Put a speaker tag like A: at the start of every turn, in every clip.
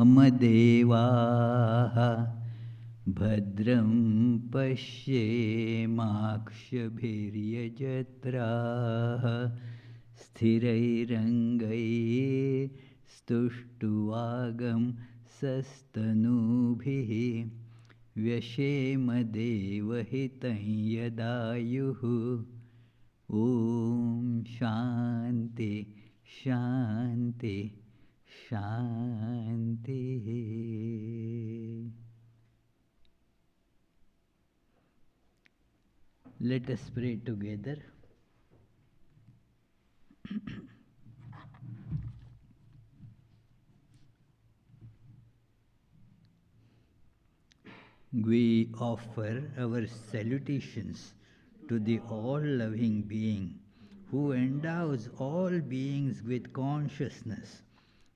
A: अमदेवाः भद्रं पश्येमाक्षभिर्यजत्राः स्थिरैरङ्गैस्तुष्टुवागं सस्तनूभिः व्यशेम देवहितं यदायुः। ॐ शान्ति शान्ति शान्तिः। Let us pray together. We offer our salutations to the all-loving being who endows all beings with consciousness.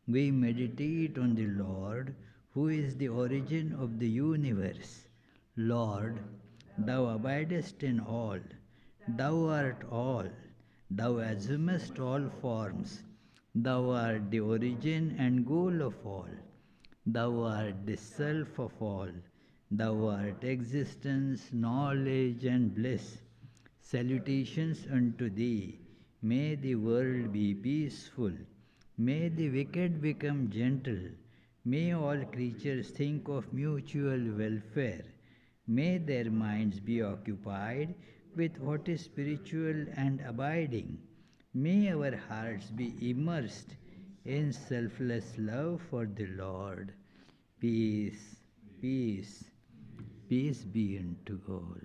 A: We meditate on the Lord who is the origin of the universe. Lord, thou abidest in all, thou art all, thou assumest all forms, thou art the origin and goal of all. Thou art the self of all. Thou art existence, knowledge, and bliss. Salutations unto thee. May the world be peaceful. May the wicked become gentle. May all creatures think of mutual welfare. May their minds be occupied with what is spiritual and abiding. May our hearts be immersed in selfless love for the Lord. Peace, peace, peace be unto all.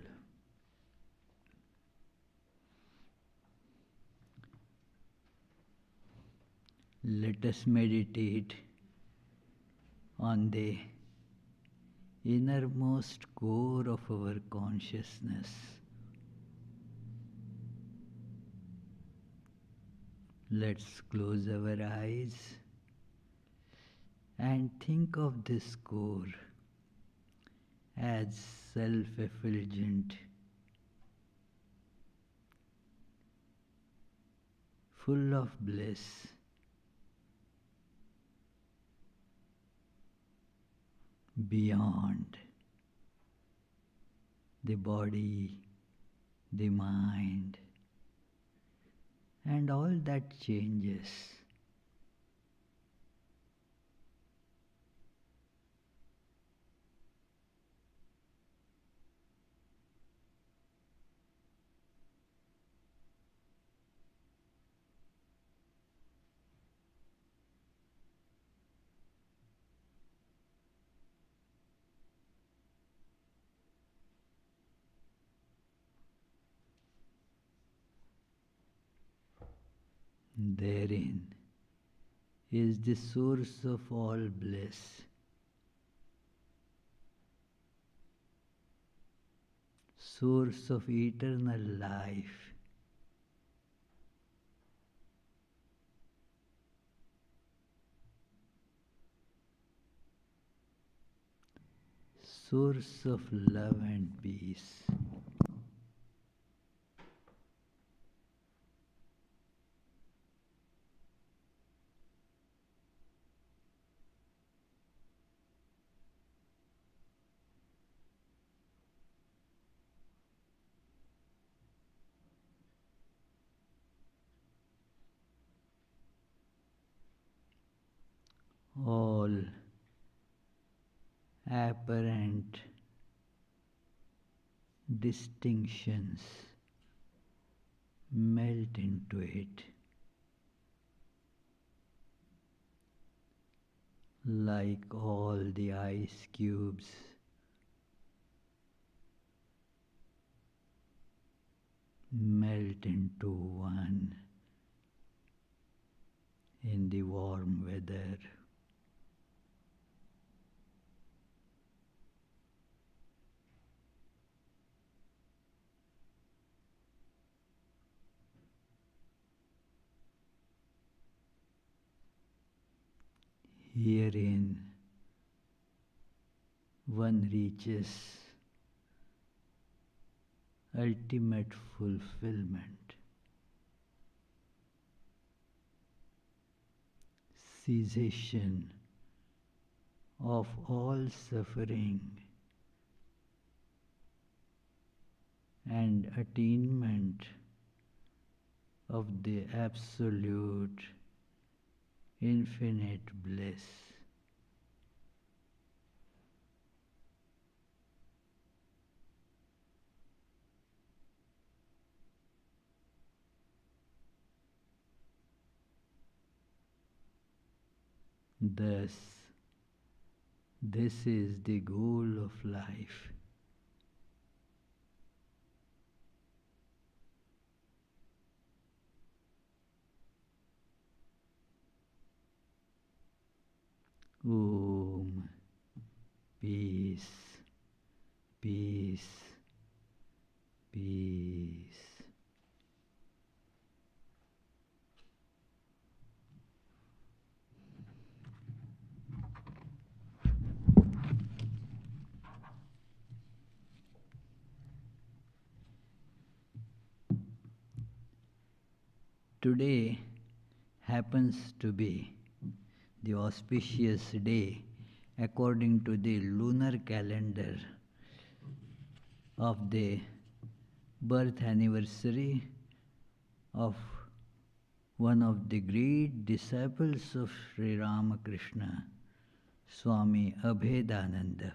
A: Let us meditate on the innermost core of our consciousness. Let's close our eyes and think of this core as self-effulgent, full of bliss, beyond the body, the mind, and all that changes. Therein is the source of all bliss, source of eternal life, source of love and peace. All apparent distinctions melt into it like all the ice cubes melt into one in the warm weather. Herein one reaches ultimate fulfillment, cessation of all suffering and attainment of the absolute infinite bliss. Thus, this is the goal of life. Om. Peace, peace, peace. Today happens to be the auspicious day according to the lunar calendar of the birth anniversary of one of the great disciples of Sri Ramakrishna, Swami Abhedananda,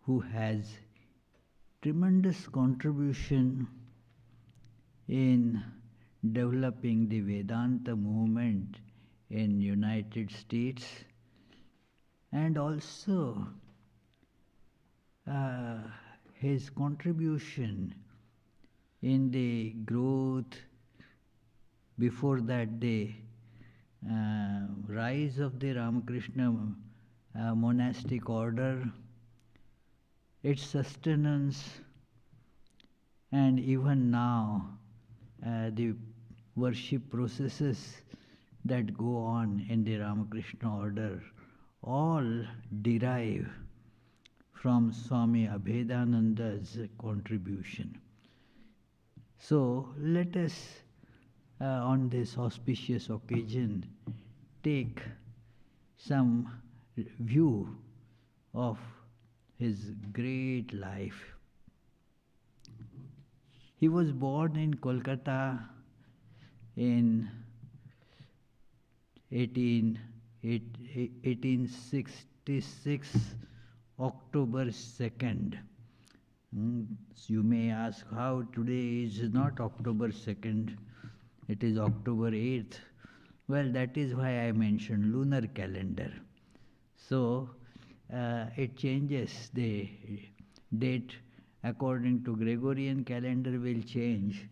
A: who has tremendous contribution in developing the Vedanta movement in United States, and also his contribution in the growth, before that the rise of the Ramakrishna monastic order, its sustenance, and even now the worship processes that go on in the Ramakrishna order all derive from Swami Abhedananda's contribution. So let us, on this auspicious occasion, take some view of his great life. He was born in Kolkata in 1866, October 2nd. So you may ask how today is not October 2nd, it is October 8th. Well, that is why I mentioned lunar calendar. So it changes, the date according to Gregorian calendar will change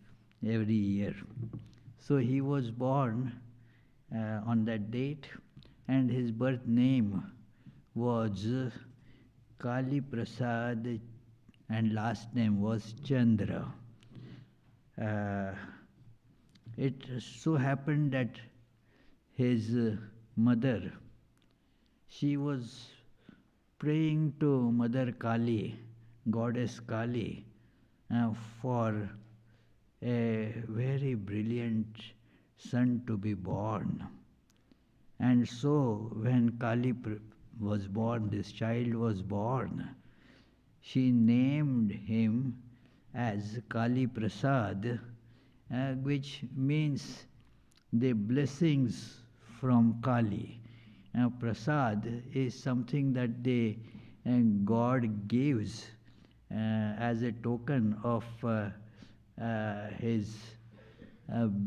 A: every year. So he was born on that date, and his birth name was Kali Prasad, and last name was Chandra. It so happened that his mother, she was praying to Mother Kali, Goddess Kali, for a very brilliant son to be born. And so when Kali was born, this child was born, she named him as Kali Prasad, which means the blessings from Kali. Prasad is something that the God gives as a token of his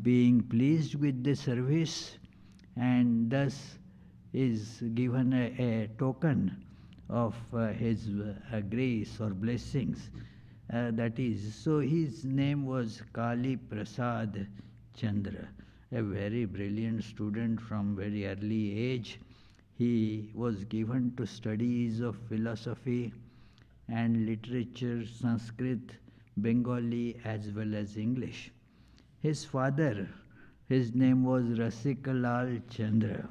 A: being pleased with the service, and thus is given a token of his grace or blessings. That is, so his name was Kali Prasad Chandra, a very brilliant student from very early age. He was given to studies of philosophy and literature, Sanskrit, Bengali, as well as English. His father, his name was Rasikalal Chandra.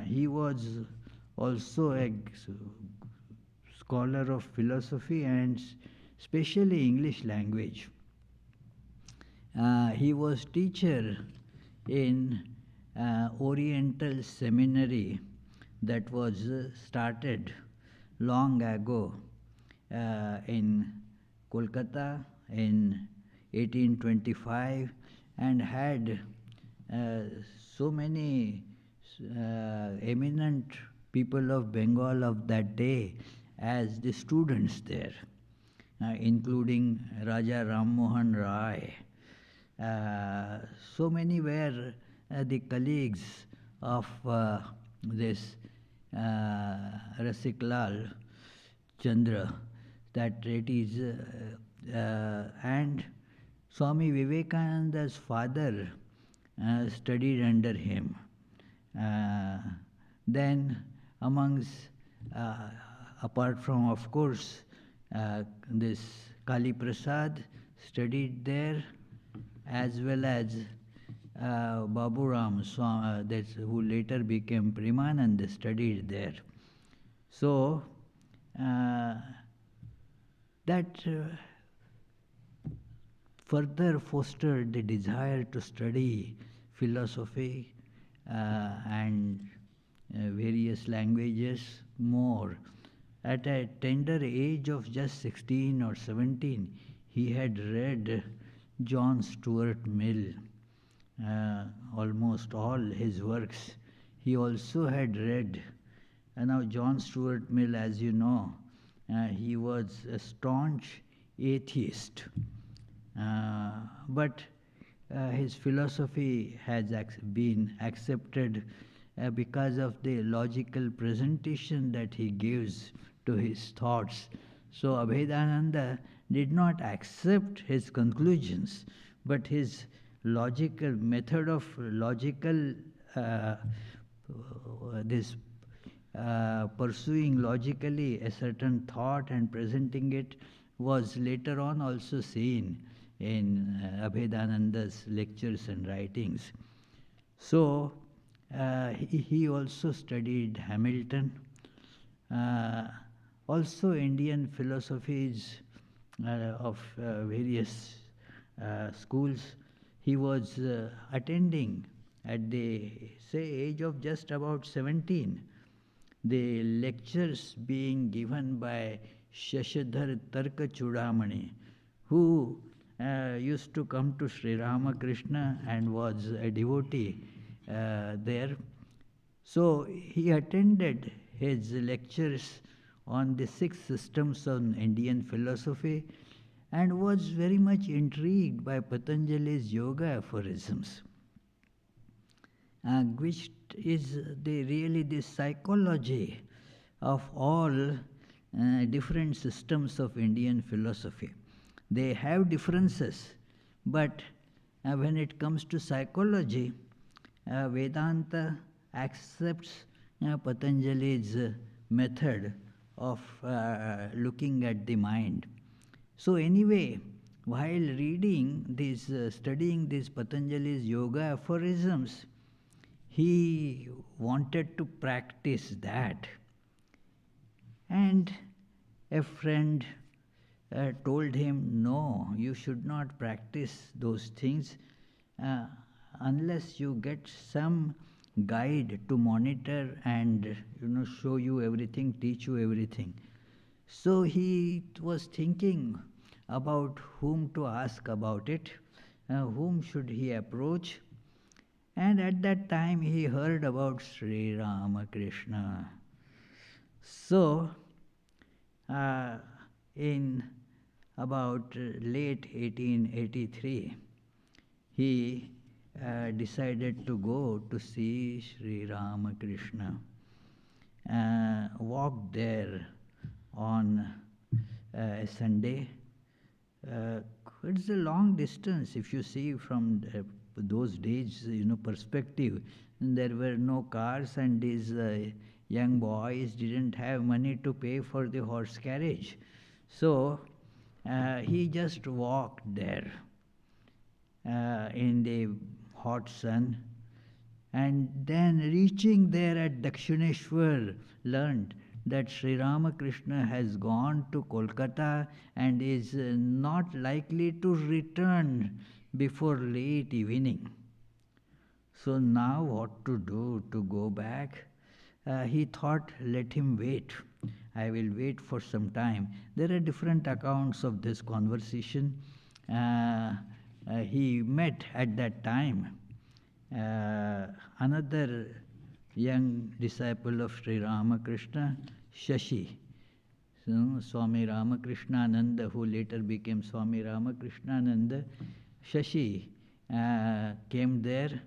A: He was also a scholar of philosophy and especially English language. He was teacher in Oriental Seminary, that was started long ago in Kolkata in 1825 and had uh, so many eminent people of Bengal of that day as the students there, including Raja Ram Mohan Rai. Uh, so many were the colleagues of this Rasiklal Chandra, that it is, and Swami Vivekananda's father studied under him. Uh, then, amongst, uh, apart from, of course, this Kali Prasad studied there, as well as Baburam, that's who later became Premanand, studied there. So, uh, that further fostered the desire to study philosophy and various languages more. At a tender age of just 16 or 17, he had read John Stuart Mill, almost all his works. He also had read, now John Stuart Mill, as you know, he was a staunch atheist. But his philosophy has been accepted because of the logical presentation that he gives to his thoughts. So Abhedananda did not accept his conclusions, but his logical method of logical this pursuing logically a certain thought and presenting it was later on also seen in Abhedananda's lectures and writings. So he also studied Hamilton, also Indian philosophies of various schools. He was attending at the age of just about 17 the lectures being given by Shashadhar Tarka Chudamani, who used to come to Sri Ramakrishna and was a devotee there. So he attended his lectures on the 6 systems of Indian philosophy and was very much intrigued by Patanjali's yoga aphorisms, which is really the psychology of all different systems of Indian philosophy. They have differences, but when it comes to psychology, Vedanta accepts Patanjali's method of looking at the mind. So anyway, while reading these, studying these Patanjali's yoga aphorisms, he wanted to practice that. And a friend told him, no, you should not practice those things unless you get some guide to monitor and show you everything, teach you everything. So he was thinking about whom to ask about it, whom should he approach. And at that time he heard about Sri Ramakrishna. So, in about late 1883, he decided to go to see Sri Ramakrishna, walked there on a Sunday. It's a long distance if you see from those days, perspective. There were no cars, and these young boys didn't have money to pay for the horse carriage. So he just walked there in the hot sun, and then reaching there at Dakshineshwar, learned that Sri Ramakrishna has gone to Kolkata and is not likely to return before late evening. So now what to do to go back? he thought, let him wait. I will wait for some time. There are different accounts of this conversation. He met at that time another young disciple of Sri Ramakrishna, Shashi. So, Swami Ramakrishnananda, who later became Swami Ramakrishnananda, Shashi came there,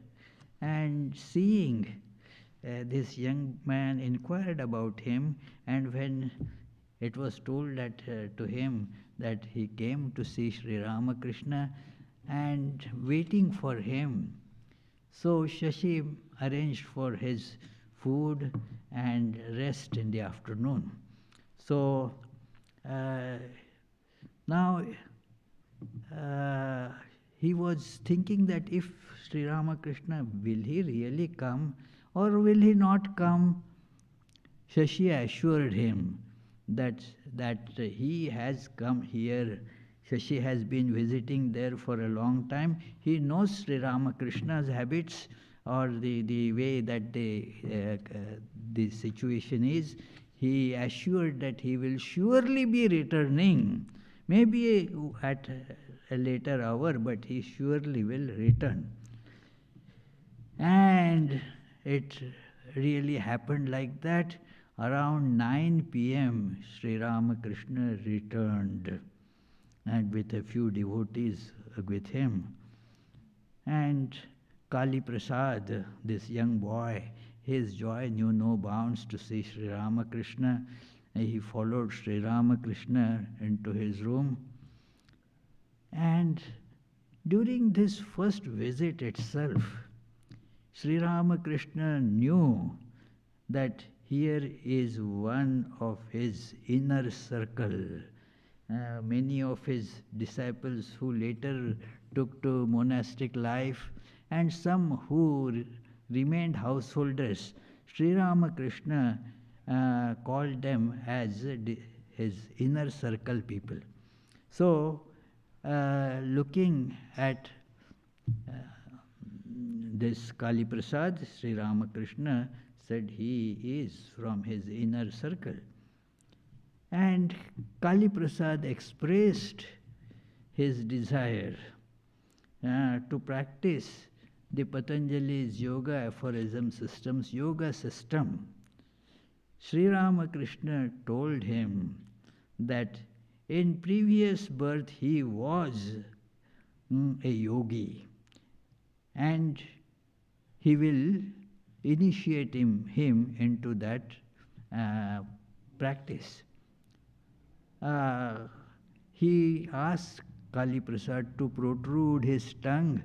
A: and seeing this young man, inquired about him, and when it was told that to him that he came to see Sri Ramakrishna and waiting for him, so Shashi arranged for his food and rest in the afternoon. So now he was thinking that if Sri Ramakrishna, will he really come or will he not come? Shashi assured him that he has come here. Shashi has been visiting there for a long time. He knows Sri Ramakrishna's habits, or the way that the situation is. He assured that he will surely be returning, maybe at a later hour, but he surely will return. And it really happened like that. Around 9 p.m., Sri Ramakrishna returned, and with a few devotees with him. And Kali Prasad, this young boy, his joy knew no bounds to see Sri Ramakrishna. He followed Sri Ramakrishna into his room. And during this first visit itself, Sri Ramakrishna knew that here is one of his inner circle. Many of his disciples who later took to monastic life, and some who remained householders, Sri Ramakrishna called them as his inner circle people. So, looking at this Kali Prasad, Sri Ramakrishna said he is from his inner circle. And Kali Prasad expressed his desire to practice the Patanjali's yoga aphorism system's yoga system. Sri Ramakrishna told him that in previous birth he was a yogi, and he will initiate him into that practice. He asked Kali Prasad to protrude his tongue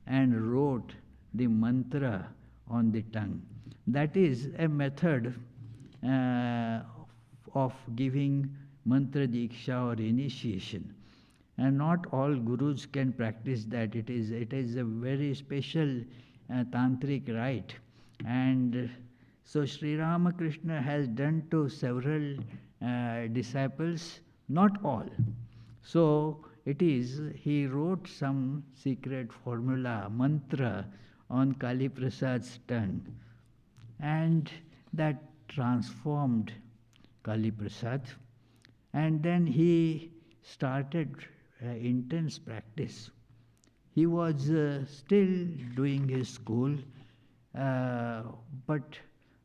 A: and wrote the mantra on the tongue. That is a method of giving mantra diksha or initiation. And not all gurus can practice that. It is a very special tantric rite. And so Sri Ramakrishna has done to several disciples, not all. So he wrote some secret formula, mantra, on Kali Prasad's tongue, and that transformed Kali Prasad. And then he started intense practice. He was still doing his school, but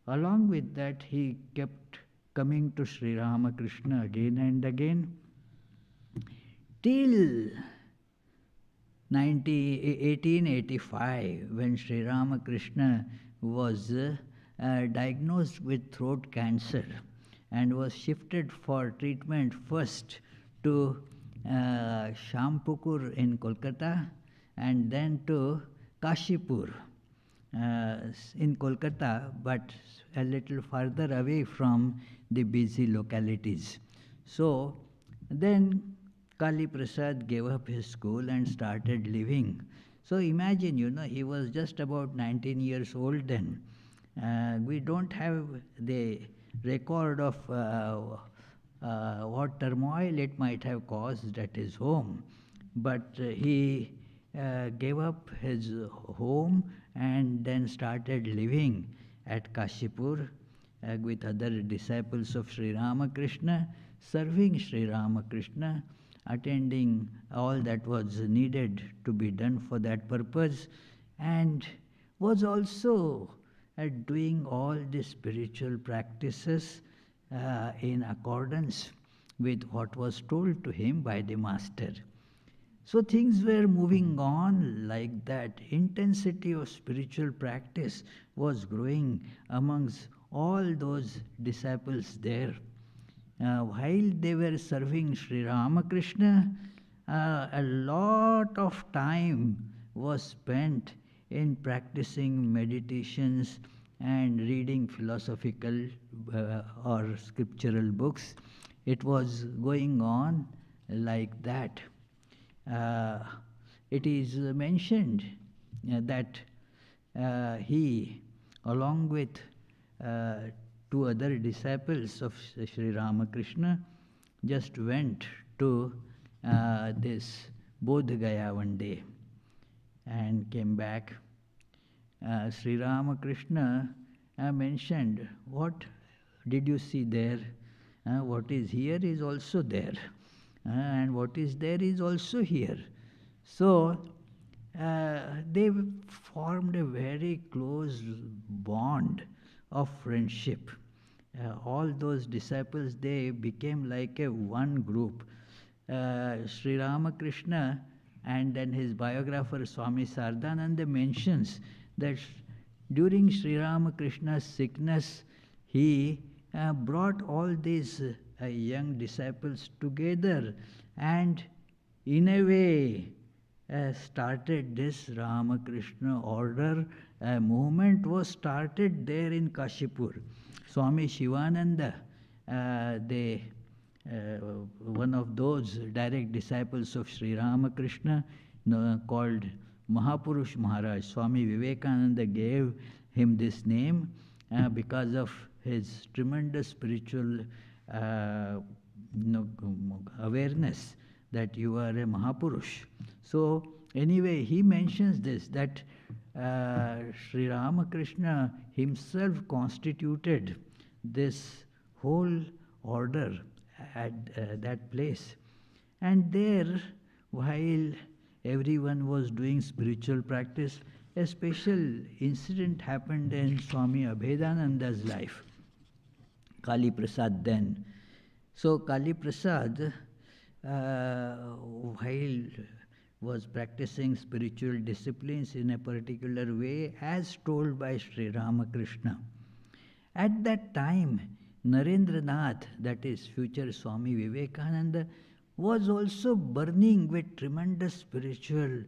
A: along with that he kept coming to Sri Ramakrishna again and again, till 1885, when Sri Ramakrishna was diagnosed with throat cancer and was shifted for treatment first to Shampukur in Kolkata and then to Kashipur in Kolkata, but a little further away from the busy localities. So then Kali Prasad gave up his school and started living. So imagine, he was just about 19 years old then. We don't have the record of what turmoil it might have caused at his home. But he gave up his home and then started living at Kashipur. with other disciples of Sri Ramakrishna, serving Sri Ramakrishna, attending all that was needed to be done for that purpose, and was also doing all the spiritual practices in accordance with what was told to him by the Master. So things were moving on like that. Intensity of spiritual practice was growing amongst all those disciples there. While they were serving Sri Ramakrishna, a lot of time was spent in practicing meditations and reading philosophical or scriptural books. It was going on like that. It is mentioned that he, along with two other disciples of Sri Ramakrishna, just went to this Bodh Gaya one day and came back. Sri Ramakrishna mentioned, "What did you see there? What is here is also there. And what is there is also here." So they formed a very close bond of friendship. All those disciples, they became like a one group. Sri Ramakrishna and then his biographer Swami Sardananda mentions that during Sri Ramakrishna's sickness, he brought all these young disciples together and in a way started this Ramakrishna order. A movement was started there in Kashipur. Swami Shivananda, one of those direct disciples of Sri Ramakrishna, called Mahapurush Maharaj. Swami Vivekananda gave him this name because of his tremendous spiritual awareness that you are a Mahapurush. So anyway, he mentions this, that Sri Ramakrishna himself constituted this whole order at that place. And there, while everyone was doing spiritual practice, a special incident happened in Swami Abhedananda's life. Kali Prasad then. So Kali Prasad, while was practicing spiritual disciplines in a particular way as told by Sri Ramakrishna. At that time, Narendranath, that is future Swami Vivekananda, was also burning with tremendous spiritual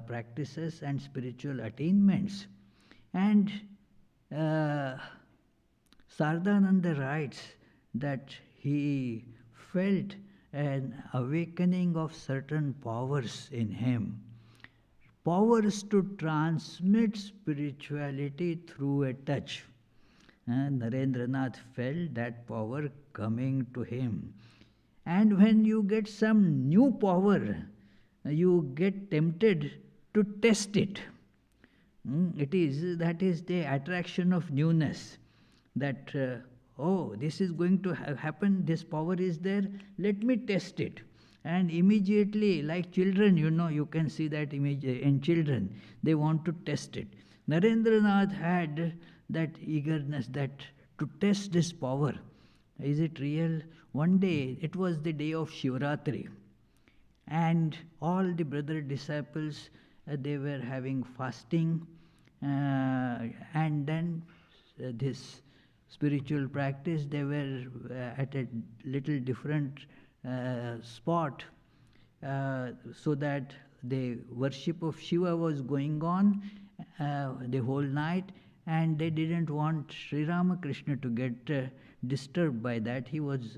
A: practices and spiritual attainments. And Sardananda writes that he felt an awakening of certain powers in him, powers to transmit spirituality through a touch. And Narendranath felt that power coming to him. And when you get some new power, you get tempted to test it. That is the attraction of newness. That, this is going to happen, this power is there, let me test it. And immediately, like children, you can see that image in children, they want to test it. Narendranath had that eagerness, that to test this power. Is it real? One day, it was the day of Shivratri, and all the brother disciples, they were having fasting, and then this spiritual practice, they were at a little different spot, so that the worship of Shiva was going on the whole night, and they didn't want Sri Ramakrishna to get disturbed by that. He was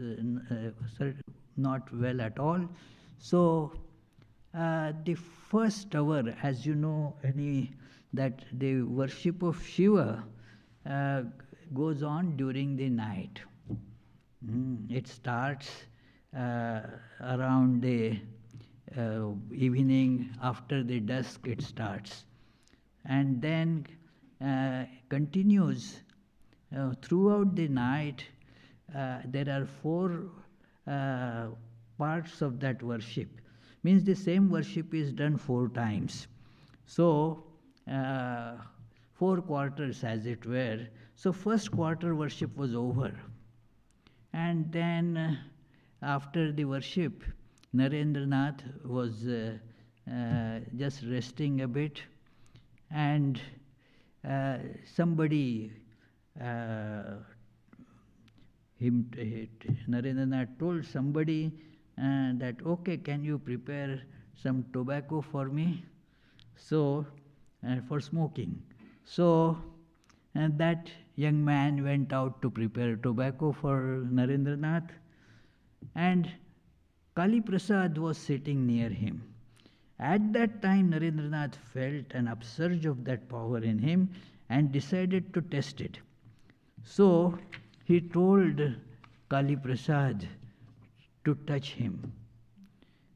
A: not well at all. So the first hour, as you know, that the worship of Shiva goes on during the night. It starts around the evening, after the dusk it starts, and then continues throughout the night, there are four uh, parts of that worship. Means the same worship is done four times. So, uh, four quarters as it were. So, first quarter worship was over. And then, after the worship, Narendranath was just resting a bit, and somebody, uh, Narendranath told somebody that, okay, can you prepare some tobacco for me? So, for smoking. So, and that young man went out to prepare tobacco for Narendranath, and Kali Prasad was sitting near him. At that time, Narendranath felt an upsurge of that power in him and decided to test it. So he told Kali Prasad to touch him.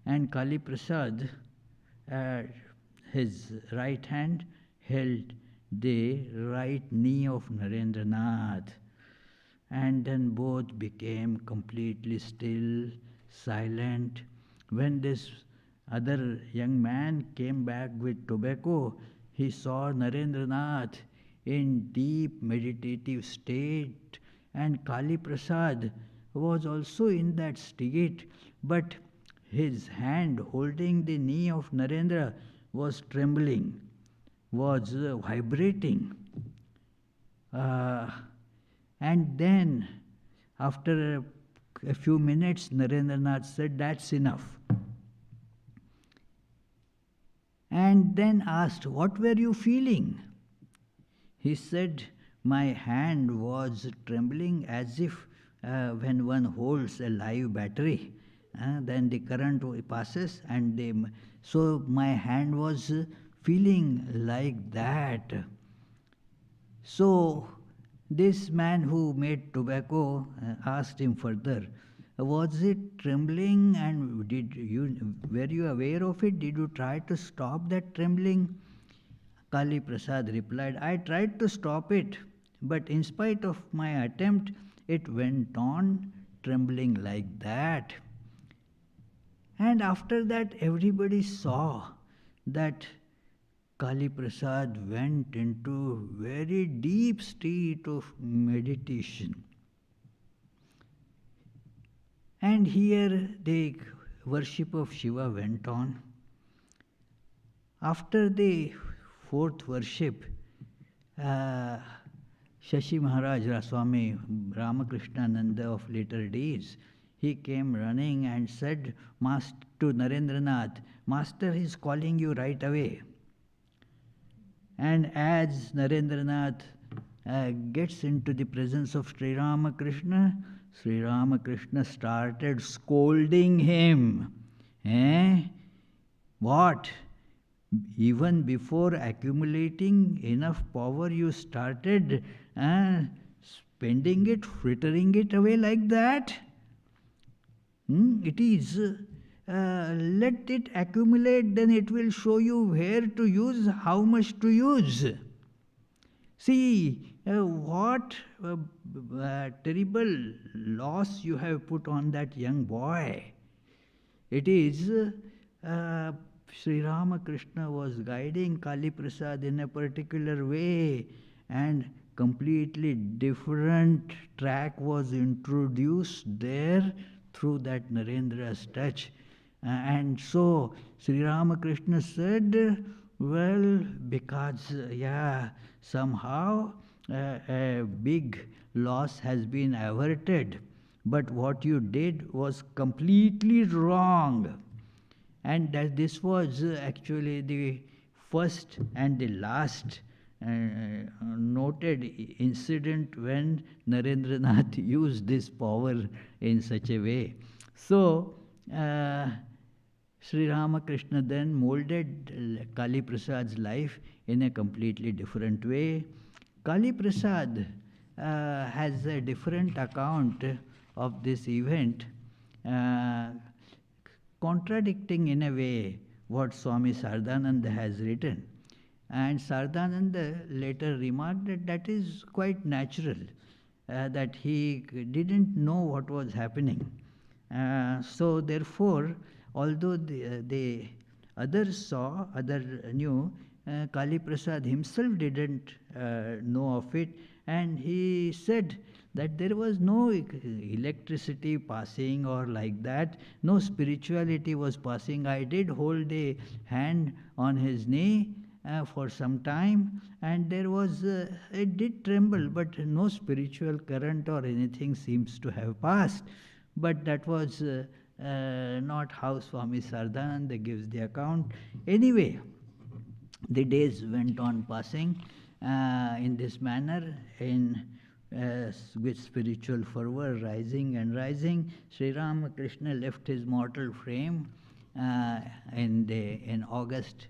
A: And Kali Prasad, his right hand held the right knee of Narendranath. And then both became completely still, silent. When this other young man came back with tobacco, he saw Narendranath in deep meditative state, and Kali Prasad was also in that state, but his hand holding the knee of Narendra was trembling, was vibrating. Uh, and then, after a few minutes, Narendranath said, "That's enough." And then asked, "What were you feeling?" He said, "My hand was trembling as if when one holds a live battery, then the current passes, and so my hand was feeling like that." So this man who made tobacco asked him further, "Was it trembling, and were you aware of it? Did you try to stop that trembling?" Kali Prasad replied, "I tried to stop it, but in spite of my attempt, it went on trembling like that." And after that, everybody saw that Kali Prasad went into very deep state of meditation. And here the worship of Shiva went on. After the fourth worship, Shashi Maharaj Swami Ramakrishnananda of later days, he came running and said to Narendranath, "Master is calling you right away." And as Narendranath gets into the presence of Sri Ramakrishna, Sri Ramakrishna started scolding him. What? Even before accumulating enough power, you started spending it, frittering it away like that? It is, let it accumulate, then it will show you where to use, how much to use. See, what terrible loss you have put on that young boy. It is Sri Ramakrishna was guiding Kali Prasad in a particular way, and completely different track was introduced there through that Narendra's touch. And so Sri Ramakrishna said, well, because, somehow a big loss has been averted, but what you did was completely wrong. And that this was actually the first and the last noted incident when Narendranath used this power in such a way. So, Sri Ramakrishna then molded Kali Prasad's life in a completely different way. Kali Prasad has a different account of this event, contradicting in a way what Swami Sardananda has written. And Sardananda later remarked that that is quite natural, that he didn't know what was happening. So therefore, although the others saw, others knew, Kali Prasad himself didn't know of it, and he said that there was no electricity passing or like that, no spirituality was passing. I did hold a hand on his knee for some time, and there was, it did tremble, but no spiritual current or anything seems to have passed. But that was not how Swami Sardananda gives the account. Anyway, the days went on passing in this manner, with spiritual fervor rising and rising. Sri Ramakrishna left his mortal frame in August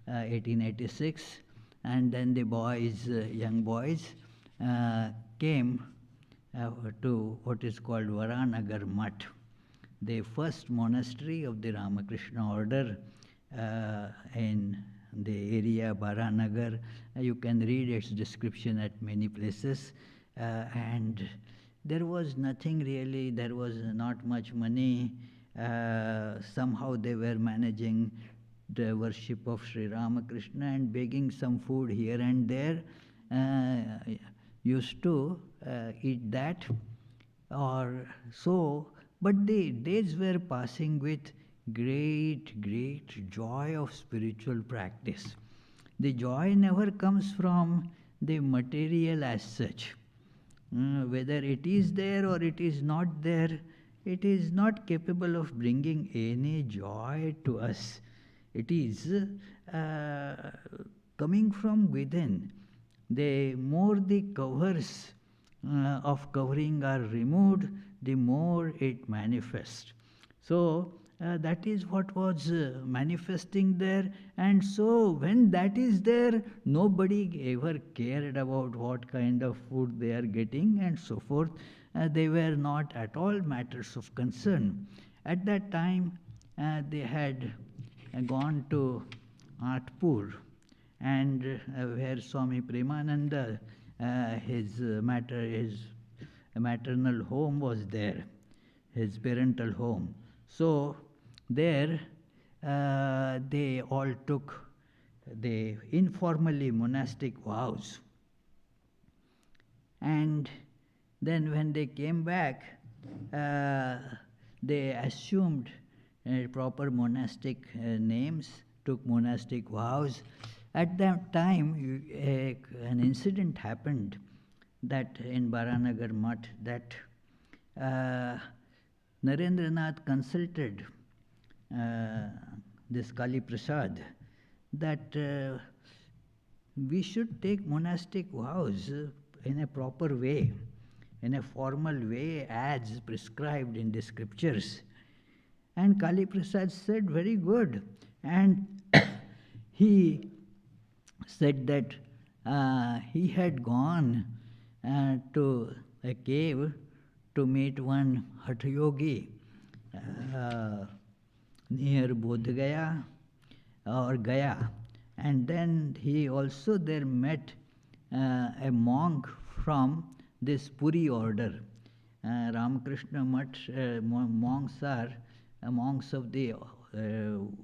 A: 1886, and then the boys, young boys, came to what is called Varanagar Mutt, the first monastery of the Ramakrishna order in the area Baranagar. You can read its description at many places. And there was nothing really, there was not much money. Somehow they were managing the worship of Sri Ramakrishna and begging some food here and there. Used to eat that or so, but the days were passing with great joy of spiritual practice. The joy never comes from the material as such. Whether it is there or it is not there, it is not capable of bringing any joy to us. It is coming from within. The more the covers of covering are removed, the more it manifests. So that is what was manifesting there. And so when that is there, nobody ever cared about what kind of food they are getting and so forth. They were not at all matters of concern. At that time, they had gone to Atpur, and where Swami Premananda, his maternal home was there, his parental home. So there they all took the informally monastic vows. And then when they came back, they assumed proper monastic names, took monastic vows. At that time, an incident happened that in Baranagar Mutt, that Narendranath consulted this Kali Prasad that we should take monastic vows in a proper way, in a formal way as prescribed in the scriptures. And Kali Prasad said, very good. And he said that he had gone to a cave to meet one Hatha Yogi near Bodh Gaya or Gaya. And then he also there met a monk from this Puri order. Ramakrishna Mutt monks are monks of the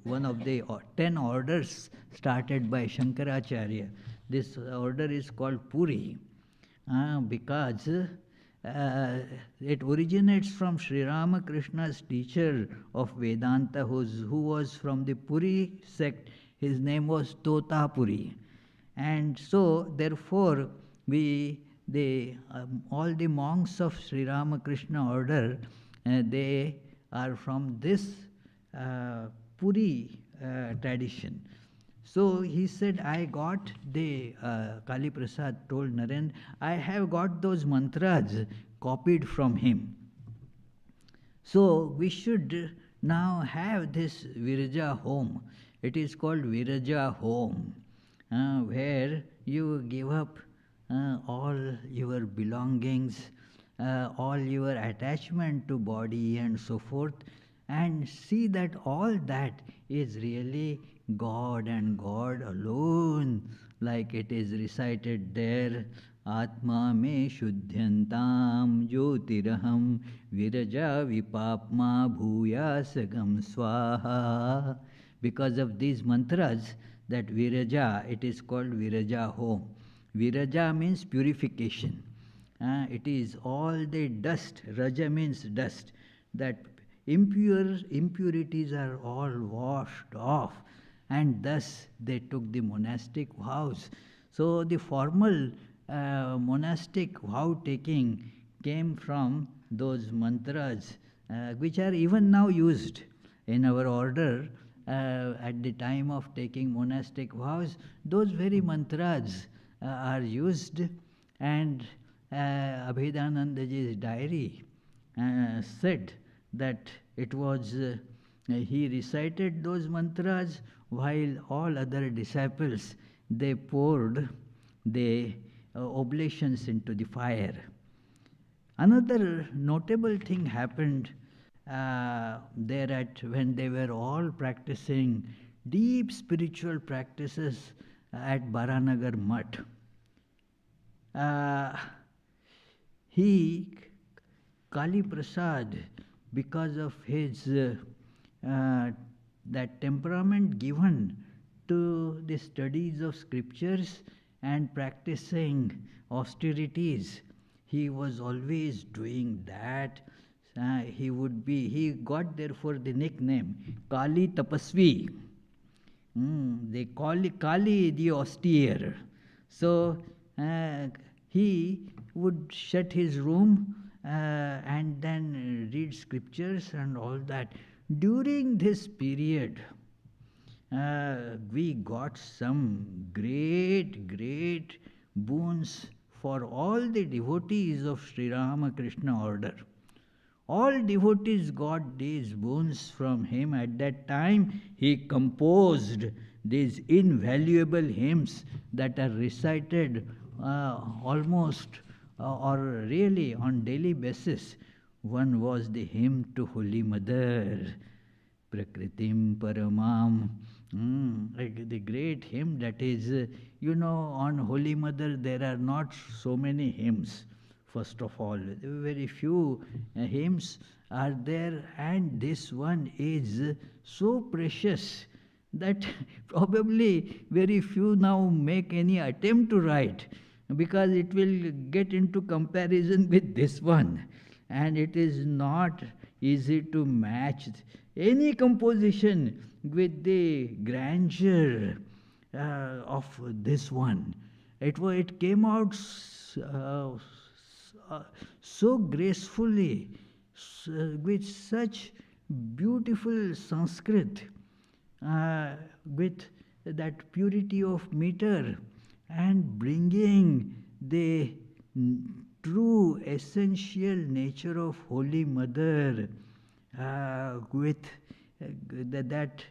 A: one of the 10 orders started by Shankaracharya. This order is called Puri because it originates from Sri Ramakrishna's teacher of Vedanta, who was from the Puri sect. His name was Totapuri. And so, therefore, all the monks of Sri Ramakrishna order, they are from this Puri tradition. So he said, I got Kali Prasad told Naren, I have got those mantras copied from him. So we should now have this Viraja home. It is called Viraja home, where you give up all your belongings, all your attachment to body and so forth, and see that all that is really God and God alone like it is recited there, Atma me shuddhyantam jyotiraham viraja vipapma bhuyasagam swaha. Because of these mantras, that viraja, it is called viraja home. Viraja means purification. It is all the dust, raja means dust, that impurities are all washed off, and thus they took the monastic vows. So the formal monastic vow taking came from those mantras, which are even now used in our order. At the time of taking monastic vows, those very mantras are used, and Abhedanandaji's diary said that it was he recited those mantras while all other disciples, they poured the oblations into the fire. Another notable thing happened there at when they were all practicing deep spiritual practices at Baranagar Mutt. Uh, he, Kali Prasad, because of his that temperament given to the studies of scriptures and practicing austerities, he was always doing that. He got therefore the nickname Kali Tapasvi. They call Kali the austere. So he would shut his room and then read scriptures and all that. During this period, we got some great boons for all the devotees of Sri Ramakrishna order. All devotees got these boons from him. At that time, he composed these invaluable hymns that are recited almost or really on daily basis. One was the hymn to Holy Mother, Prakritim Paramam. Like the great hymn that is, on Holy Mother there are not so many hymns. First of all, very few hymns are there, and this one is so precious that probably very few now make any attempt to write, because it will get into comparison with this one, and it is not easy to match any composition with the grandeur of this one. It came out so gracefully, with such beautiful Sanskrit, with that purity of meter, and bringing the true essential nature of Holy Mother with that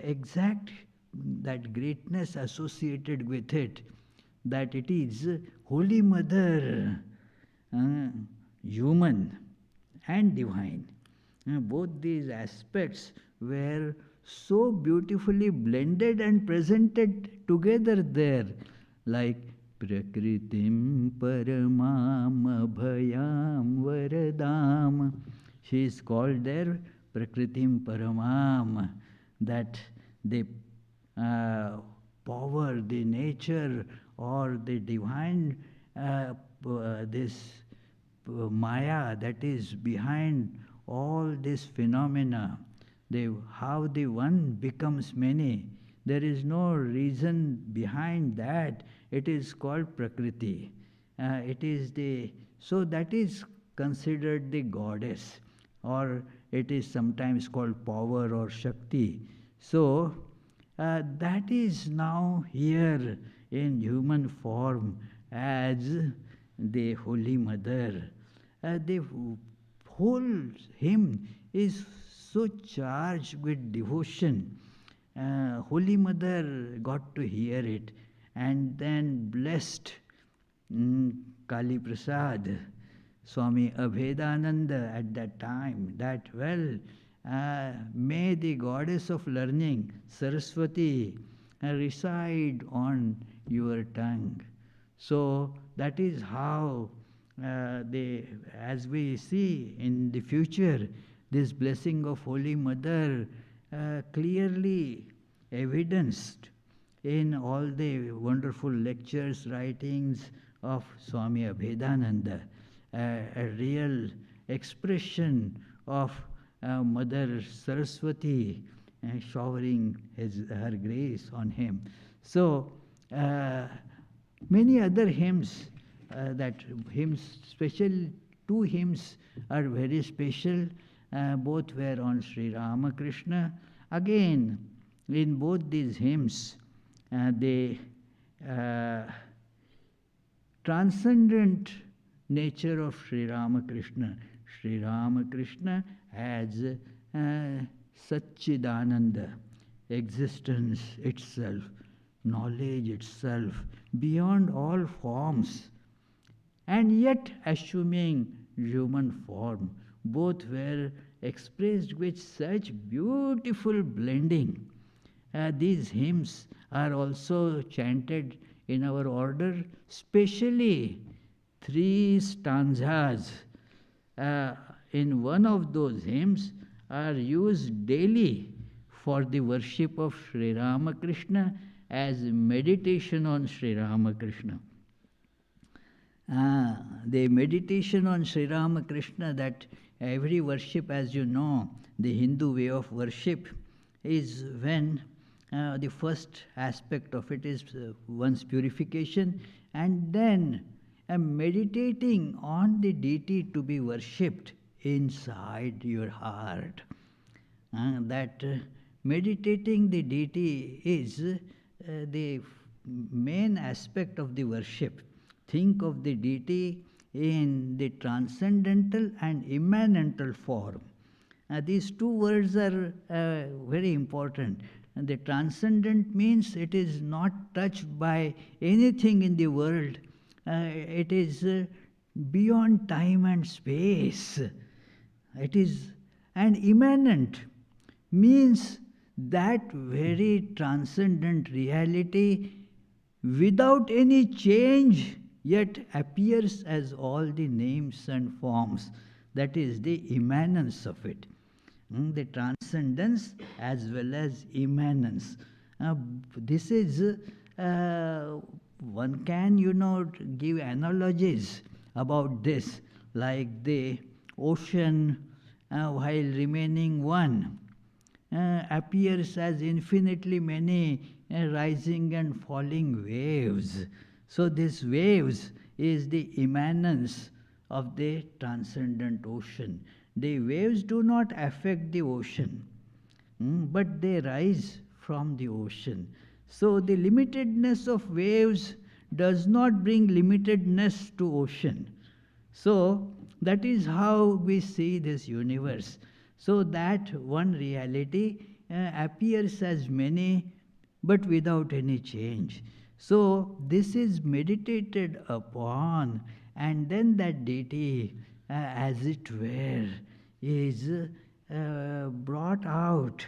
A: exact that greatness associated with it, that it is Holy Mother, human and divine. Both these aspects were so beautifully blended and presented together there, like Prakritim Paramam Abhayam Varadam. She is called there Prakritim Paramam, that the power, the nature, or the divine, this Maya that is behind all these phenomena, how the one becomes many. There is no reason behind that. It is called Prakriti. So that is considered the goddess, or it is sometimes called power or Shakti. So that is now here in human form as the Holy Mother. The whole hymn is so charged with devotion. Holy Mother got to hear it and then blessed Kali Prasad, Swami Abhedananda at that time, that may the goddess of learning, Saraswati, reside on your tongue. So that is how as we see in the future, this blessing of Holy Mother clearly evidenced in all the wonderful lectures, writings of Swami Abhedananda, a real expression of Mother Saraswati showering her grace on him. So, many other hymns, that hymns, special two hymns are very special. Both were on Sri Ramakrishna. Again, in both these hymns, the transcendent nature of Sri Ramakrishna. Sri Ramakrishna as Satchidananda, existence itself, knowledge itself, beyond all forms, and yet assuming human form. Both were expressed with such beautiful blending. These hymns are also chanted in our order, specially three stanzas in one of those hymns are used daily for the worship of Sri Ramakrishna as meditation on Sri Ramakrishna. The meditation on Sri Ramakrishna, that every worship, as you know, the Hindu way of worship is when the first aspect of it is one's purification, and then meditating on the deity to be worshipped inside your heart. That meditating the deity is the main aspect of the worship. Think of the deity in the transcendental and immanental form. These two words are very important. And the transcendent means it is not touched by anything in the world. It is beyond time and space. It is an immanent means that very transcendent reality without any change yet appears as all the names and forms. That is the immanence of it. The transcendence as well as immanence. This is, one can, give analogies about this, like the ocean, while remaining one, appears as infinitely many rising and falling waves. So these waves is the immanence of the transcendent ocean. The waves do not affect the ocean, but they rise from the ocean. So the limitedness of waves does not bring limitedness to ocean. So that is how we see this universe. So that one reality appears as many, but without any change. So this is meditated upon, and then that deity, as it were, is brought out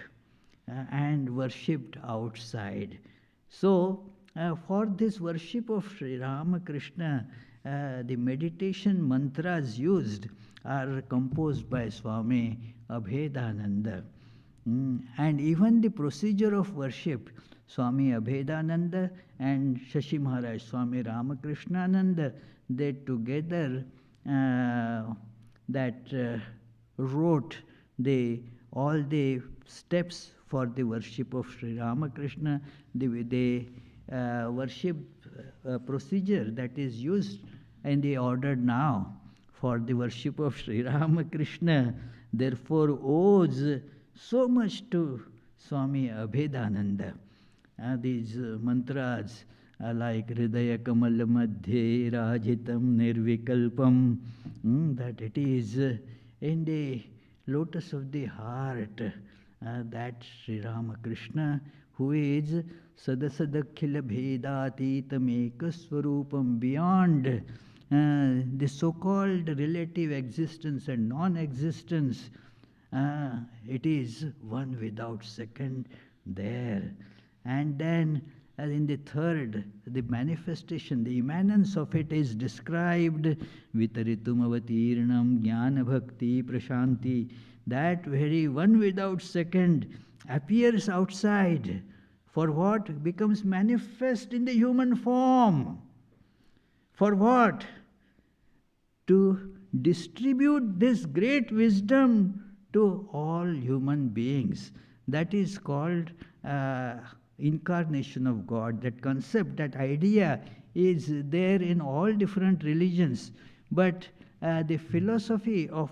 A: and worshipped outside. So, for this worship of Sri Ramakrishna, the meditation mantras used are composed by Swami Abhedananda. And even the procedure of worship, Swami Abhedananda and Shashi Maharaj, Swami Ramakrishnananda, they together wrote all the steps for the worship of Sri Ramakrishna, the worship procedure that is used in the order now for the worship of Sri Ramakrishna, therefore owes so much to Swami Abhedananda. These mantras are like Hridaya Kamal Madhye Rajitam Nirvikalpam, that it is in the lotus of the heart that Sri Ramakrishna, who is Sadasadakhila Bhedatitam Ekaswarupam, beyond the so-called relative existence and non-existence, it is one without second there. And then as in the third, the manifestation, the immanence of it is described Vitaritumavatirnam Jnana Bhakti Prashanti. That very one without second appears outside. For what? Becomes manifest in the human form. For what? To distribute this great wisdom to all human beings. That is called incarnation of God. That concept, that idea is there in all different religions. But the philosophy of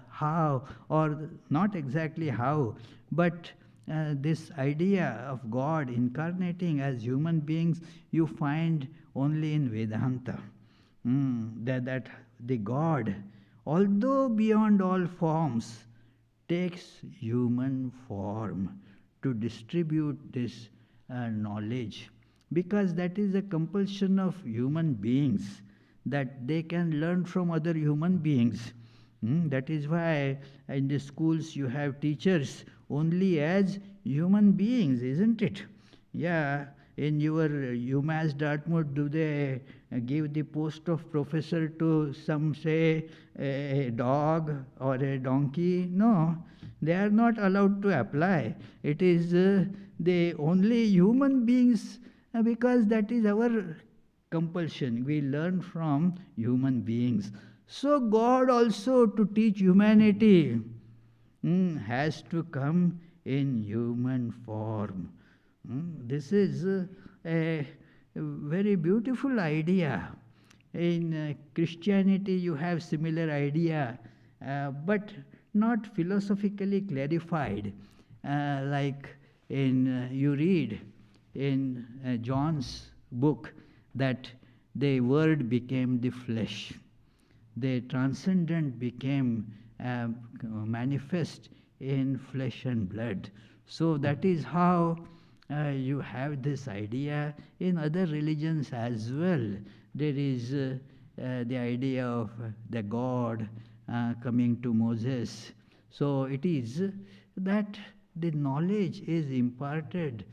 A: how, or not exactly how, but this idea of God incarnating as human beings, you find only in Vedanta. That the God, although beyond all forms, takes human form to distribute this knowledge, because that is a compulsion of human beings, that they can learn from other human beings. That is why in the schools you have teachers only as human beings, isn't it? Yeah, in your UMass Dartmouth, do they give the post of professor to some, say, a dog or a donkey? No, they are not allowed to apply. It is the only human beings, because that is our compulsion. We learn from human beings. So God also, to teach humanity, has to come in human form. This is a very beautiful idea. In Christianity you have similar idea, but not philosophically clarified. Like you read in John's book that the Word became the flesh. The transcendent became manifest in flesh and blood. So that is how you have this idea in other religions as well. There is the idea of the God coming to Moses. So it is that the knowledge is imparted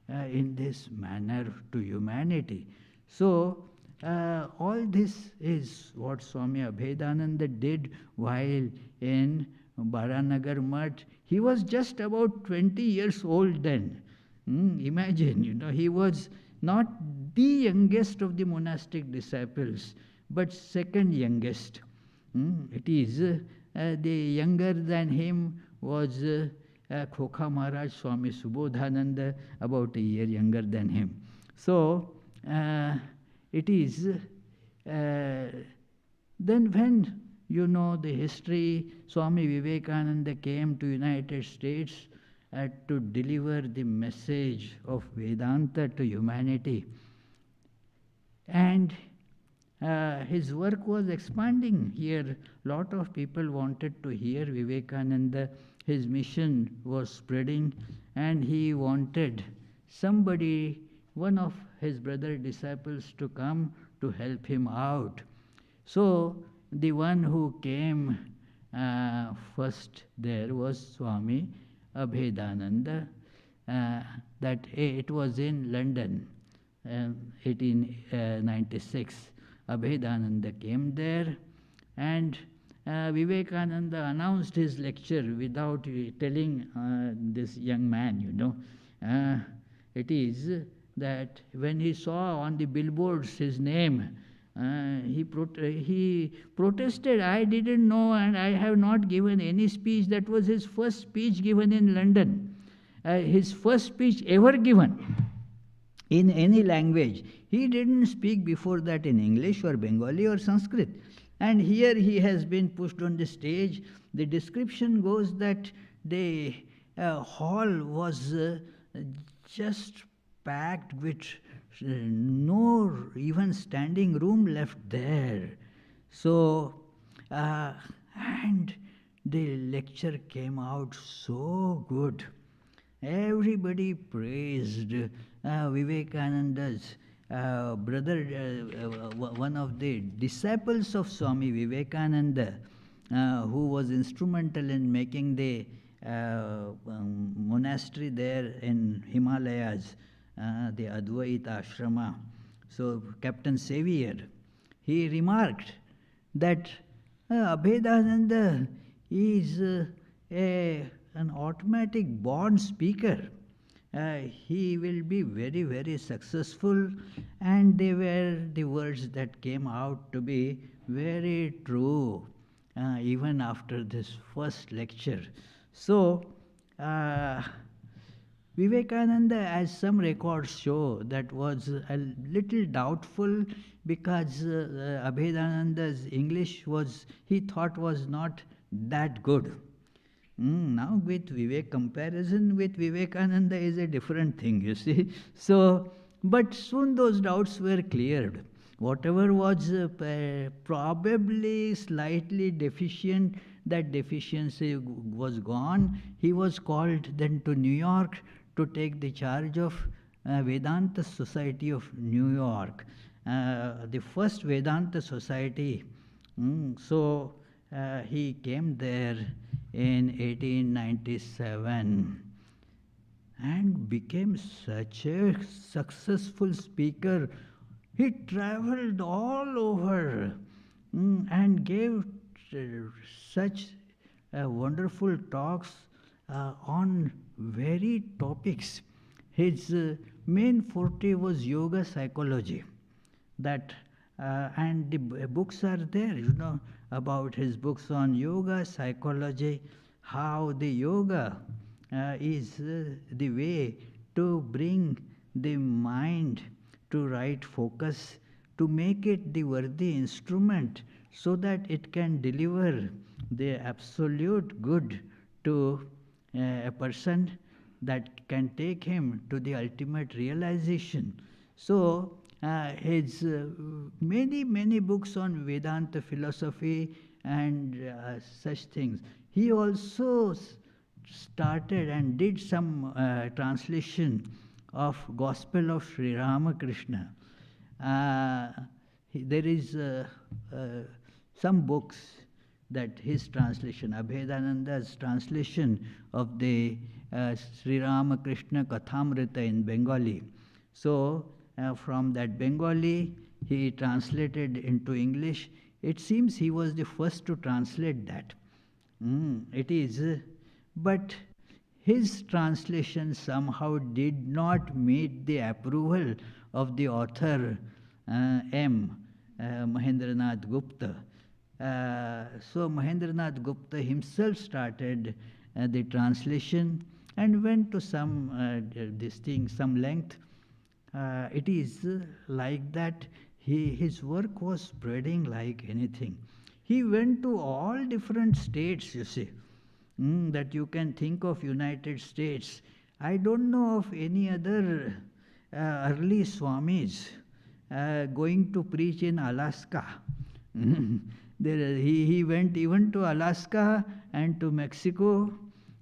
A: in this manner to humanity. So all this is what Swami Abhedananda did while in Baranagar Mutt. He was just about 20 years old then. Imagine, he was not the youngest of the monastic disciples, but second youngest. It is the younger than him was Khokha Maharaj, Swami Subodhananda, about a year younger than him. So it is then when the history, Swami Vivekananda came to United States to deliver the message of Vedanta to humanity. And his work was expanding here. Lot of people wanted to hear Vivekananda. His mission was spreading, and he wanted somebody, one of his brother disciples, to come to help him out. So the one who came first there was Swami Abhedananda. That it was in London, 1896. Abhedananda came there, and Vivekananda announced his lecture without telling this young man, it is that when he saw on the billboards his name, he protested, "I didn't know, and I have not given any speech." That was his first speech given in London. His first speech ever given in any language. He didn't speak before that in English or Bengali or Sanskrit. And here he has been pushed on the stage. The description goes that the hall was just packed with no even standing room left there. So, and the lecture came out so good. Everybody praised Vivekananda's brother, one of the disciples of Swami Vivekananda, who was instrumental in making the monastery there in Himalayas, the Advaita Ashrama. So Captain Xavier, he remarked that Abhedananda is an automatic born speaker. He will be very, very successful, and they were the words that came out to be very true, even after this first lecture. So, uh, Vivekananda, as some records show, that was a little doubtful because Abhedananda's English was, he thought, was not that good. Now, with Vivek, comparison with Vivekananda is a different thing, you see. So, but soon those doubts were cleared. Whatever was probably slightly deficient, that deficiency was gone. He was called then to New York to take the charge of Vedanta Society of New York, the first Vedanta society. So he came there in 1897 and became such a successful speaker. He traveled all over and gave uh, such wonderful talks on varied topics. His main forte was yoga psychology. That and the books are there, about his books on yoga psychology, how the yoga is the way to bring the mind to right focus, to make it the worthy instrument so that it can deliver the absolute good to a person, that can take him to the ultimate realization. So, his many, many books on Vedanta philosophy and such things. He also started and did some translation of Gospel of Sri Ramakrishna. There is some books that his translation, Abhedananda's translation of the Sri Ramakrishna Kathamrita in Bengali. So, from that Bengali, he translated into English. It seems he was the first to translate that. It is, but his translation somehow did not meet the approval of the author Mahendranath Gupta. So Mahendranath Gupta himself started the translation and went to some length. It is like that his work was spreading like anything. He went to all different states, you see, that you can think of United States. I don't know of any other early Swamis going to preach in Alaska. He went even to Alaska and to Mexico.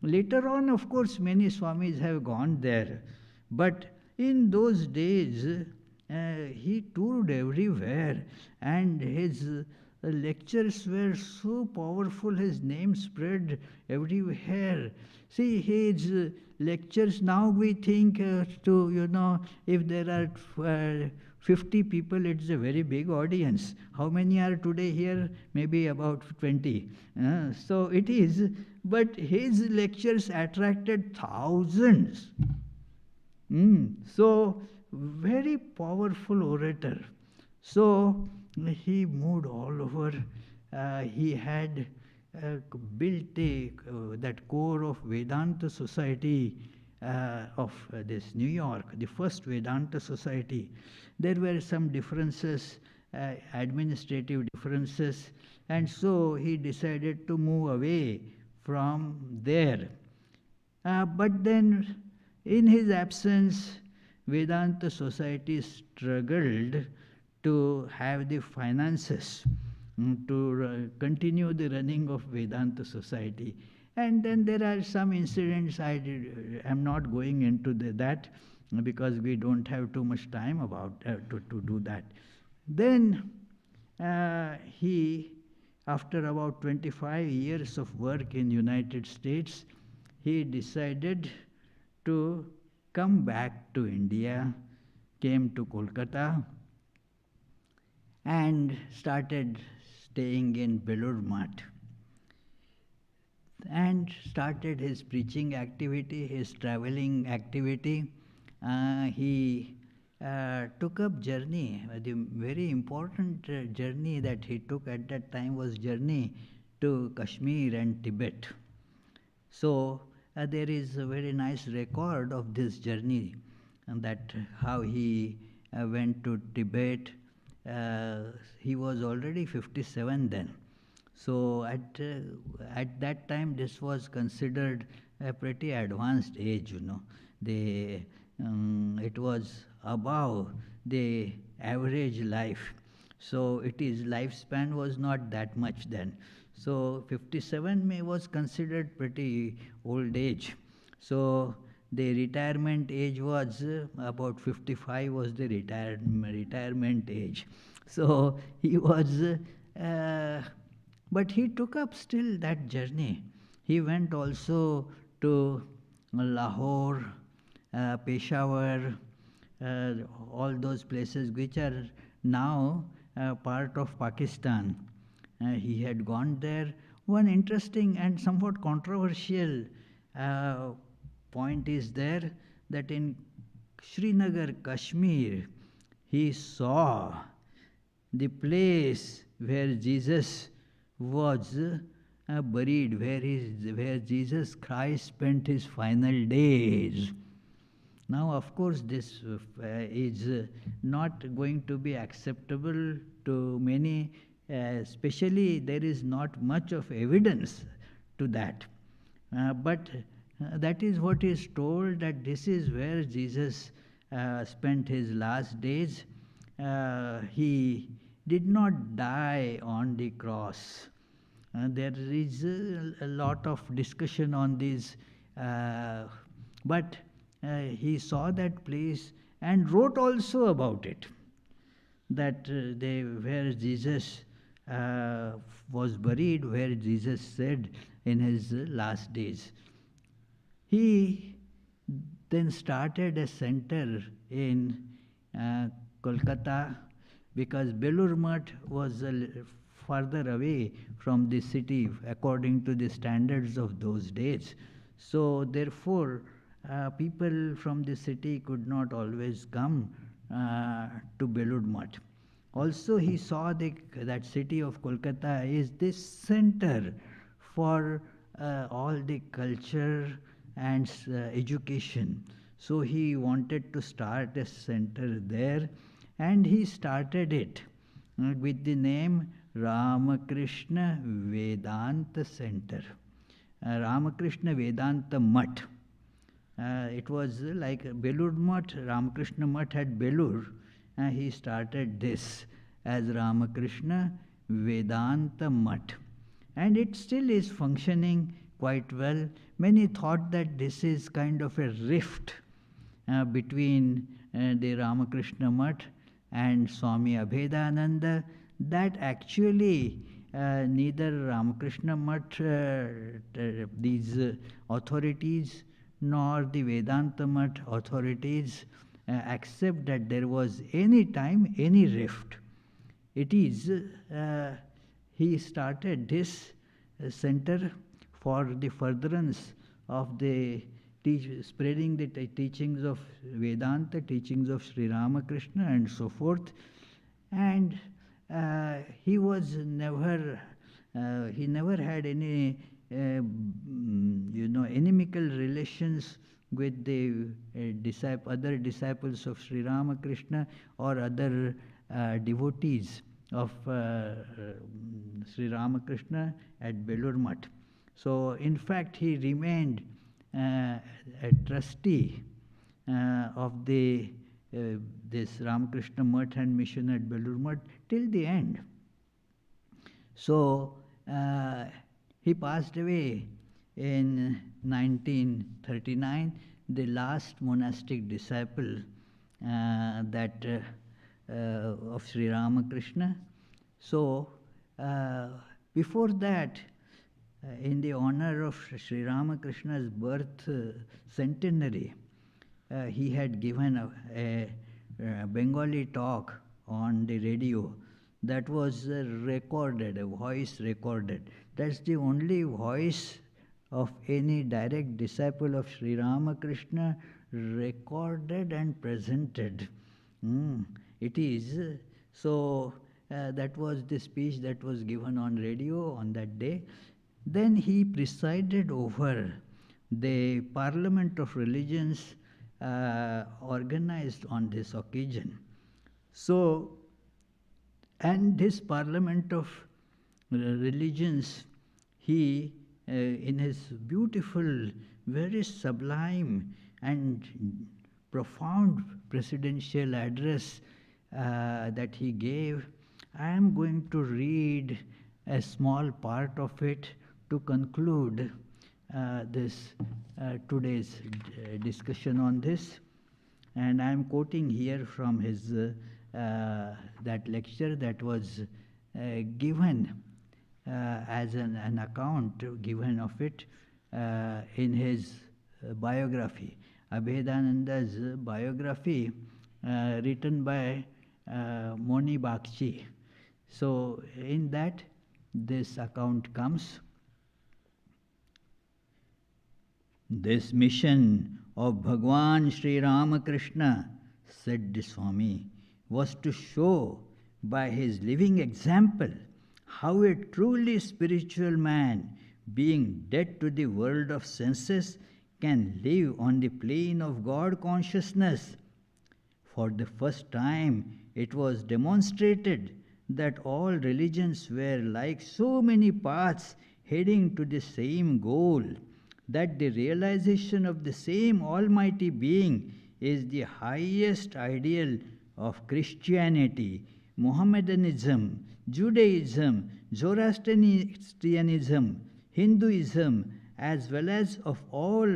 A: Later on, of course, many Swamis have gone there. But in those days, he toured everywhere, and his lectures were so powerful, his name spread everywhere. See, his lectures, now we think if there are 50 people, it's a very big audience. How many are today here? Maybe about 20. So it is, but his lectures attracted thousands. So, very powerful orator. So, he moved all over. He had built that core of Vedanta Society of this New York, the first Vedanta Society. There were some differences, administrative differences, and so he decided to move away from there. But then, in his absence, Vedanta Society struggled to have the finances to continue the running of Vedanta Society. And then there are some incidents. I'm not going into that because we don't have too much time about to do that. Then he, after about 25 years of work in United States, he decided to come back to India, came to Kolkata, and started staying in Belur Math, and started his preaching activity, his traveling activity. He took up journey. The very important journey that he took at that time was journey to Kashmir and Tibet. So there is a very nice record of this journey, and that how he went to Tibet. He was already 57 then. So at that time, this was considered a pretty advanced age. It was above the average life. So his lifespan was not that much then. So 57 was considered pretty old age. So the retirement age was about 55 was the retirement age. So he was, but he took up still that journey. He went also to Lahore, Peshawar, all those places which are now part of Pakistan. He had gone there. One interesting and somewhat controversial uh, point is there that in Srinagar, Kashmir, he saw the place where Jesus was buried, where Jesus Christ spent his final days. Now, of course, this is not going to be acceptable to many, especially there is not much of evidence to that. But that is what is told, that this is where Jesus spent his last days. He did not die on the cross. There is a lot of discussion on this, but he saw that place and wrote also about it, that where Jesus was buried, where Jesus said in his last days. He then started a center in Kolkata, because Belur Math was further away from the city according to the standards of those days. So therefore, people from the city could not always come to Belur Math. Also, he saw that city of Kolkata is this center for all the culture and education. So he wanted to start a center there, and he started it with the name Ramakrishna Vedanta Center, Ramakrishna Vedanta Math. It was like Belur Math, Ramakrishna Math had Belur, and he started this as Ramakrishna Vedanta Math. And it still is functioning quite well. Many thought that this is kind of a rift between the Ramakrishna Math and Swami Abhedananda, that actually neither Ramakrishna Math, these authorities, nor the Vedanta Math authorities accept that there was any time any rift. It is, he started this center for the furtherance of the spreading the teachings of Vedanta, teachings of Sri Ramakrishna, and so forth. And he was never, he never had any, inimical relations with the other disciples of Sri Ramakrishna or other devotees of Sri Ramakrishna at Belur Math. So, in fact, he remained a trustee of this Ramakrishna Math and mission at Belur Math till the end. So, he passed away in 1939, the last monastic disciple of Sri Ramakrishna. So, before that, in the honor of Sri Ramakrishna's birth centenary, he had given a Bengali talk on the radio that was recorded, a voice recorded. That's the only voice of any direct disciple of Sri Ramakrishna recorded and presented. It is. That was the speech that was given on radio on that day. Then he presided over the Parliament of Religions organized on this occasion. So, and this Parliament of Religions, he, in his beautiful, very sublime and profound presidential address that he gave, I am going to read a small part of it to conclude this today's discussion on this. And I am quoting here from his that lecture that was given as an account given of it in his biography, Abhedananda's biography, written by Moni Bakshi. So in that this account comes. This mission of Bhagwan Sri Ramakrishna, said the Swami, was to show by his living example how a truly spiritual man, being dead to the world of senses, can live on the plane of God consciousness. For the first time, it was demonstrated that all religions were like so many paths heading to the same goal, that the realization of the same Almighty Being is the highest ideal of Christianity, Mohammedanism, Judaism, Zoroastrianism, Hinduism, as well as of all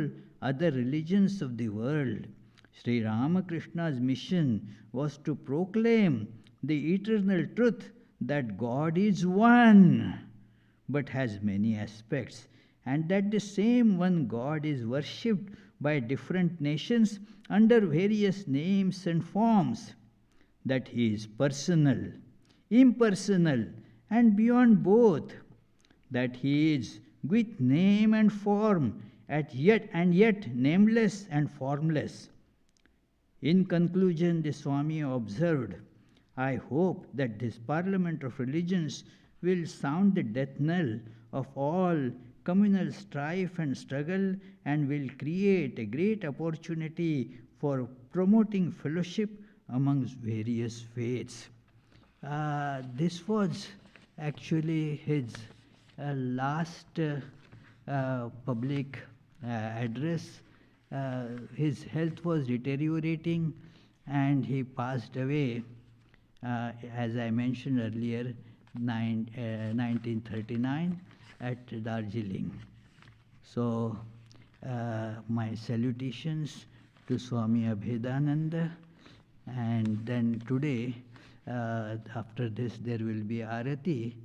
A: other religions of the world. Sri Ramakrishna's mission was to proclaim the eternal truth that God is one, but has many aspects, and that the same one God is worshipped by different nations under various names and forms, that he is personal, impersonal, and beyond both, that he is with name and form, and yet nameless and formless. In conclusion, the Swami observed, I hope that this Parliament of Religions will sound the death knell of all communal strife and struggle, and will create a great opportunity for promoting fellowship amongst various faiths. This was actually his last public address. His health was deteriorating and he passed away, as I mentioned earlier, 1939 at Darjeeling. So, my salutations to Swami Abhedananda, and then today, after this, there will be Arati.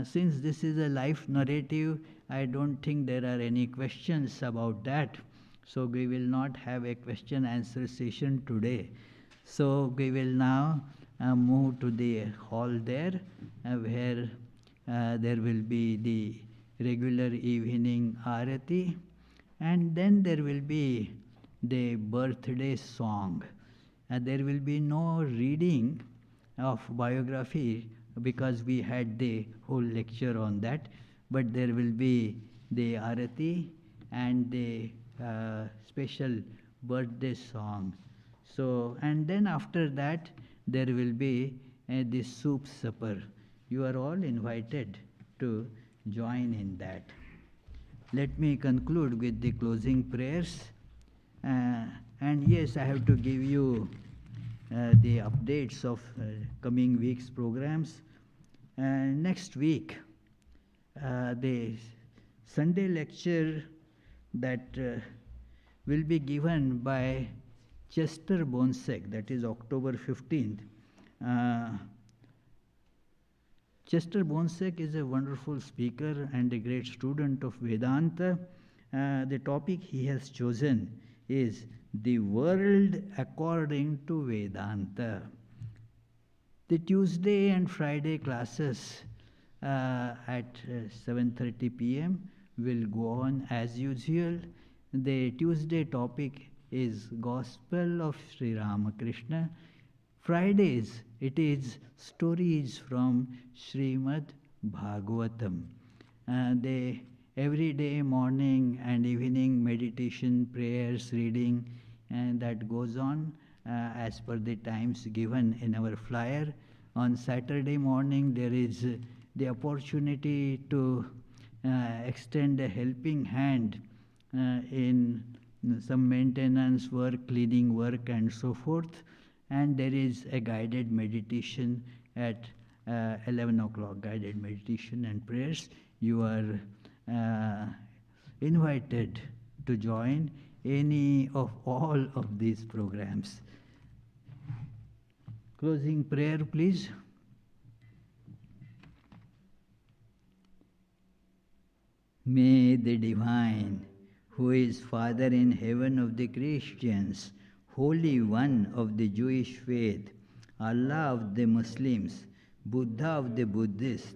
A: Since this is a life narrative, I don't think there are any questions about that. So, we will not have a question answer session today. So, we will now move to the hall there, where there will be the regular evening Arati, and then there will be the birthday song. There will be no reading of biography because we had the whole lecture on that, but there will be the Arati and the special birthday song. So, and then after that, there will be the soup supper. You are all invited to join in that. Let me conclude with the closing prayers. And yes, I have to give you the updates of coming week's programs. Next week, the Sunday lecture that will be given by Chester Bonsek, that is October 15th. Chester Bonsek is a wonderful speaker and a great student of Vedanta. The topic he has chosen is The world according to Vedanta. The Tuesday and Friday classes at 7:30 p.m. will go on as usual. The Tuesday topic is Gospel of Sri Ramakrishna. Fridays it is stories from Srimad Bhagavatam. They every day morning and evening meditation, prayers, reading, and that goes on as per the times given in our flyer. On Saturday morning there is the opportunity to extend a helping hand in some maintenance work, cleaning work, and so forth. And there is a guided meditation at 11 o'clock, guided meditation and prayers. You are invited to join any of all of these programs. Closing prayer, please. May the Divine, who is Father in heaven of the Christians, Holy One of the Jewish faith, Allah of the Muslims, Buddha of the Buddhists,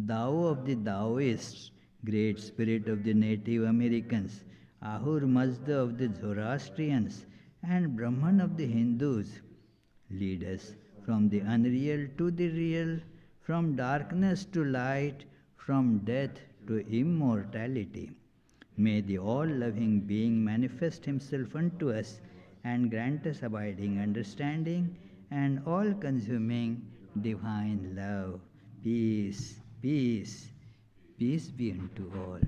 A: Tao of the Taoists, Great Spirit of the Native Americans, Ahur Mazda of the Zoroastrians, and Brahman of the Hindus, lead us from the unreal to the real, from darkness to light, from death to immortality. May the all-loving being manifest himself unto us and grant us abiding understanding and all-consuming divine love. Peace, peace, peace be unto all.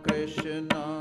B: Krishna